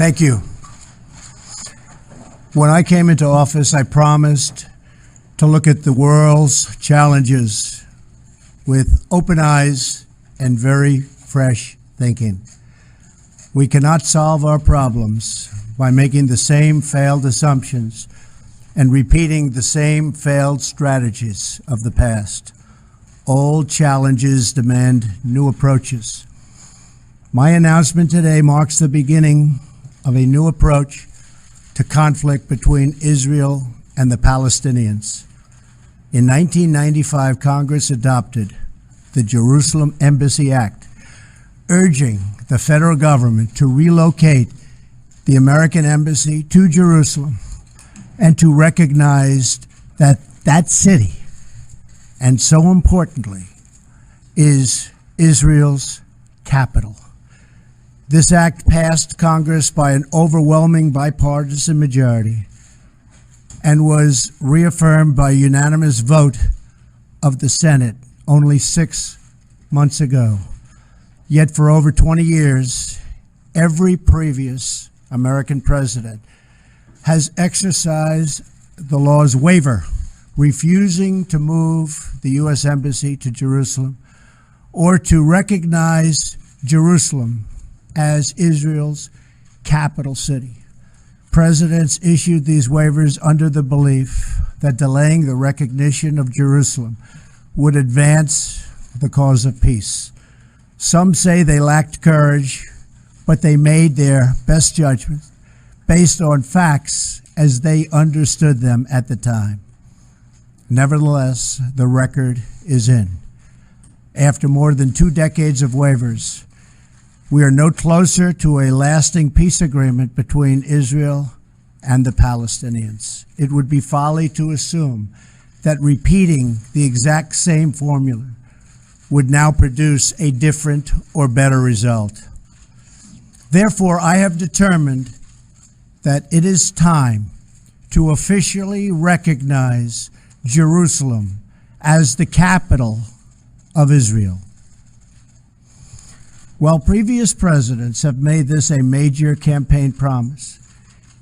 Thank you. When I came into office, I promised to look at the world's challenges with open eyes and very fresh thinking. We cannot solve our problems by making the same failed assumptions and repeating the same failed strategies of the past. Old challenges demand new approaches. My announcement today marks the beginning of a new approach to conflict between Israel and the Palestinians. In 1995, Congress adopted the Jerusalem Embassy Act, urging the federal government to relocate the American embassy to Jerusalem and to recognize that that city, and so importantly, is Israel's capital. This act passed Congress by an overwhelming bipartisan majority and was reaffirmed by a unanimous vote of the Senate only 6 months ago. Yet for over 20 years, every previous American president has exercised the law's waiver, refusing to move the U.S. Embassy to Jerusalem or to recognize Jerusalem as Israel's capital city. Presidents issued these waivers under the belief that delaying the recognition of Jerusalem would advance the cause of peace. Some say they lacked courage, but they made their best judgment based on facts as they understood them at the time. Nevertheless, the record is in. After more than 2 decades of waivers, we are no closer to a lasting peace agreement between Israel and the Palestinians. It would be folly to assume that repeating the exact same formula would now produce a different or better result. Therefore, I have determined that it is time to officially recognize Jerusalem as the capital of Israel. While previous presidents have made this a major campaign promise,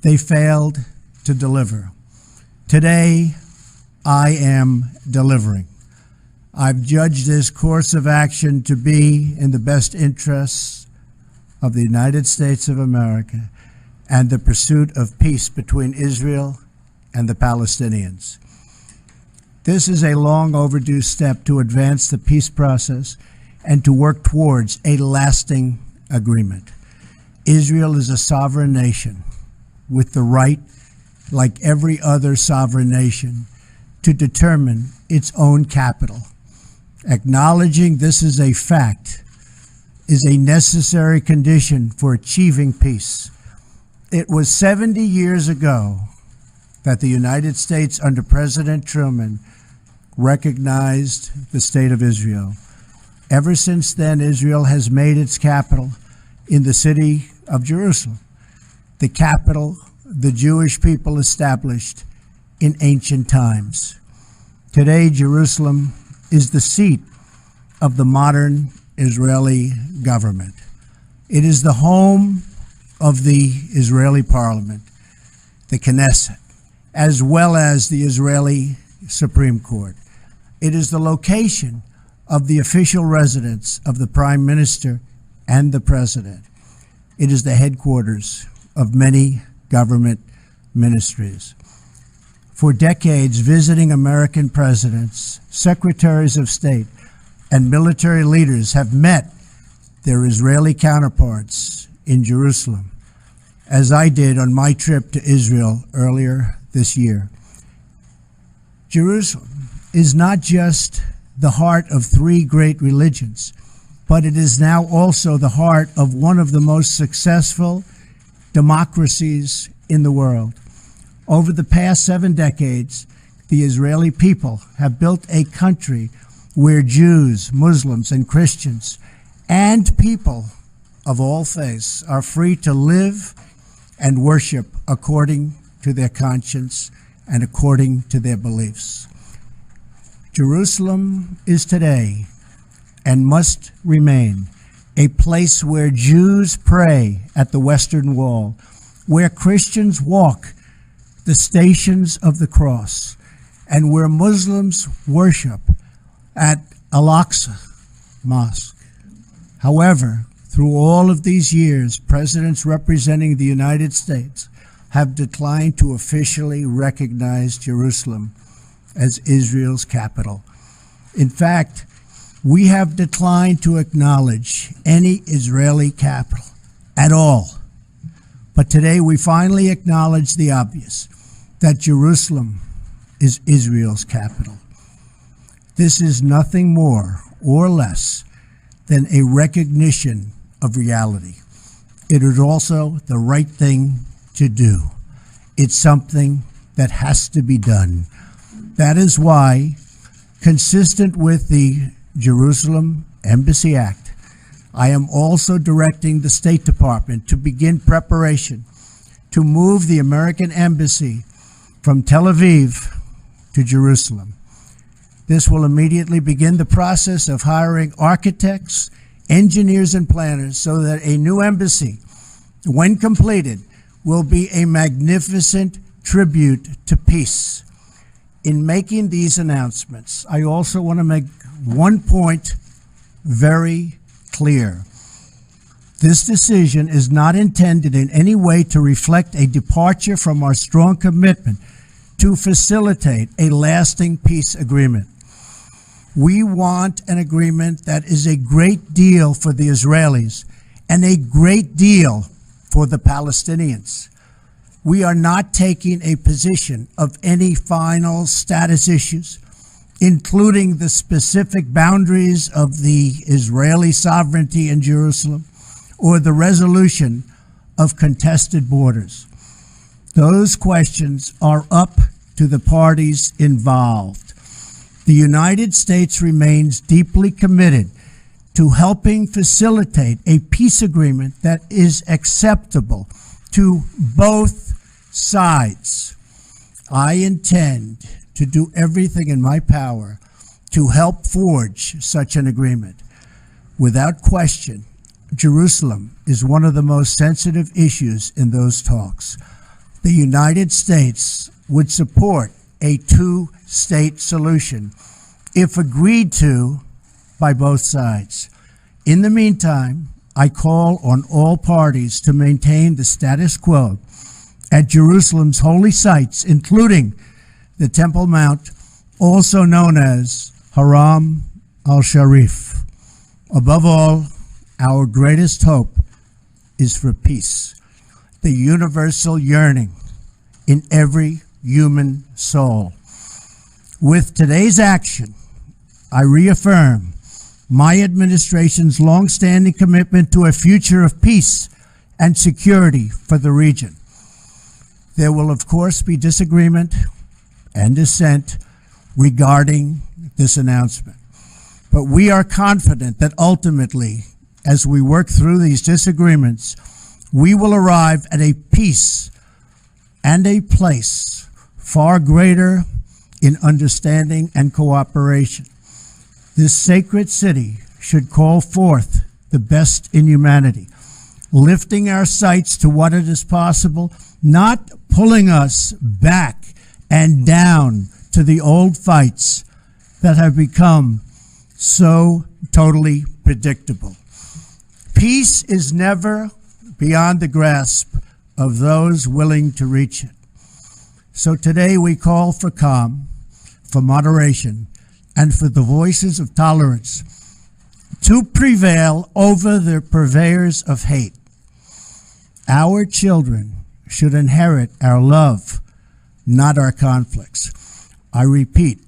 they failed to deliver. Today, I am delivering. I've judged this course of action to be in the best interests of the United States of America and the pursuit of peace between Israel and the Palestinians. This is a long overdue step to advance the peace process and to work towards a lasting agreement. Israel is a sovereign nation with the right, like every other sovereign nation, to determine its own capital. Acknowledging this is a fact is a necessary condition for achieving peace. It was 70 years ago that the United States under President Truman recognized the state of Israel. Ever since then, Israel has made its capital in the city of Jerusalem, the capital the Jewish people established in ancient times. Today, Jerusalem is the seat of the modern Israeli government. It is the home of the Israeli parliament, the Knesset, as well as the Israeli Supreme Court. It is the location of the official residence of the Prime Minister and the President. It is the headquarters of many government ministries. For decades, visiting American presidents, secretaries of state, and military leaders have met their Israeli counterparts in Jerusalem, as I did on my trip to Israel earlier this year. Jerusalem is not just the heart of 3 great religions, but it is now also the heart of one of the most successful democracies in the world. Over the past 7 decades, the Israeli people have built a country where Jews, Muslims, and Christians, and people of all faiths are free to live and worship according to their conscience and according to their beliefs. Jerusalem is today and must remain a place where Jews pray at the Western Wall, where Christians walk the stations of the cross, and where Muslims worship at Al-Aqsa Mosque. However, through all of these years, presidents representing the United States have declined to officially recognize Jerusalem as Israel's capital. In fact, we have declined to acknowledge any Israeli capital at all. But today we finally acknowledge the obvious, that Jerusalem is Israel's capital. This is nothing more or less than a recognition of reality. It is also the right thing to do. It's something that has to be done. That is why, consistent with the Jerusalem Embassy Act, I am also directing the State Department to begin preparation to move the American Embassy from Tel Aviv to Jerusalem. This will immediately begin the process of hiring architects, engineers, and planners so that a new embassy, when completed, will be a magnificent tribute to peace. In making these announcements, I also want to make one point very clear. This decision is not intended in any way to reflect a departure from our strong commitment to facilitate a lasting peace agreement. We want an agreement that is a great deal for the Israelis and a great deal for the Palestinians. We are not taking a position of any final status issues, including the specific boundaries of the Israeli sovereignty in Jerusalem or the resolution of contested borders. Those questions are up to the parties involved. The United States remains deeply committed to helping facilitate a peace agreement that is acceptable to both sides. I intend to do everything in my power to help forge such an agreement. Without question, Jerusalem is one of the most sensitive issues in those talks. The United States would support a two-state solution if agreed to by both sides. In the meantime, I call on all parties to maintain the status quo at Jerusalem's holy sites, including the Temple Mount, also known as Haram al-Sharif. Above all, our greatest hope is for peace, the universal yearning in every human soul. With today's action, I reaffirm my administration's long-standing commitment to a future of peace and security for the region. There will, of course, be disagreement and dissent regarding this announcement. But we are confident that ultimately, as we work through these disagreements, we will arrive at a peace and a place far greater in understanding and cooperation. This sacred city should call forth the best in humanity, lifting our sights to what it is possible, not pulling us back and down to the old fights that have become so totally predictable. Peace is never beyond the grasp of those willing to reach it. So today we call for calm, for moderation, and for the voices of tolerance to prevail over the purveyors of hate. Our children should inherit our love, not our conflicts. I repeat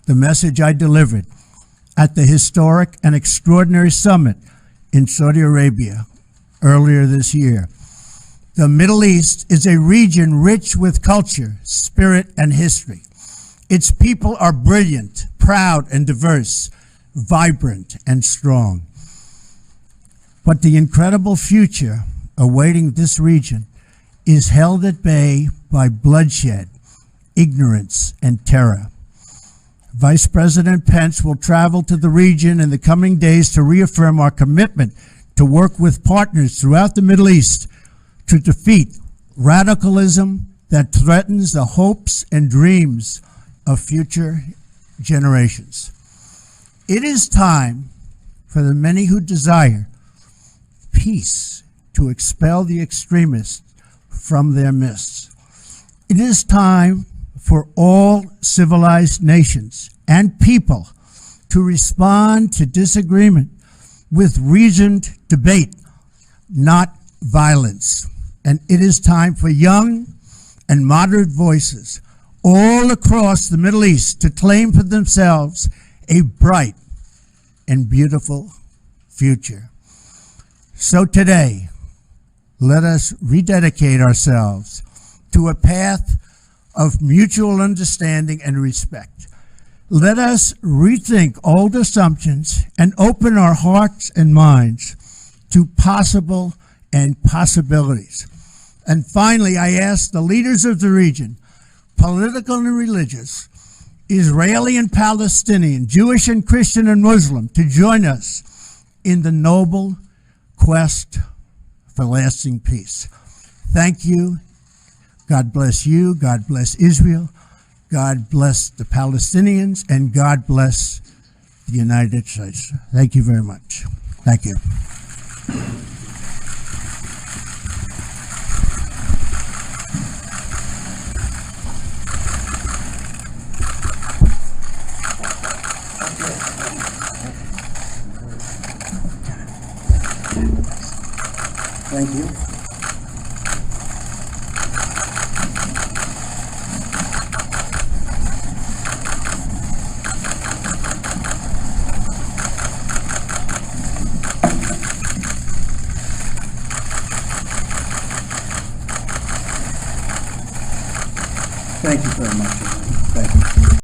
the message I delivered at the historic and extraordinary summit in Saudi Arabia earlier this year. The Middle East is a region rich with culture, spirit, and history. Its people are brilliant, proud, and diverse, vibrant, and strong. But the incredible future awaiting this region is held at bay by bloodshed, ignorance, and terror. Vice President Pence will travel to the region in the coming days to reaffirm our commitment to work with partners throughout the Middle East to defeat radicalism that threatens the hopes and dreams of future generations. It is time for the many who desire peace to expel the extremists from their midst. It is time for all civilized nations and people to respond to disagreement with reasoned debate, not violence. And it is time for young and moderate voices all across the Middle East to claim for themselves a bright and beautiful future. So today, let us rededicate ourselves to a path of mutual understanding and respect. Let us rethink old assumptions and open our hearts and minds to possible and possibilities. And finally, I ask the leaders of the region, political and religious, Israeli and Palestinian, Jewish and Christian and Muslim, to join us in the noble quest for lasting peace. Thank you. God bless you. God bless Israel. God bless the Palestinians, and God bless the United States. Thank you very much. Thank you. Thank you. Thank you very much. Thank you.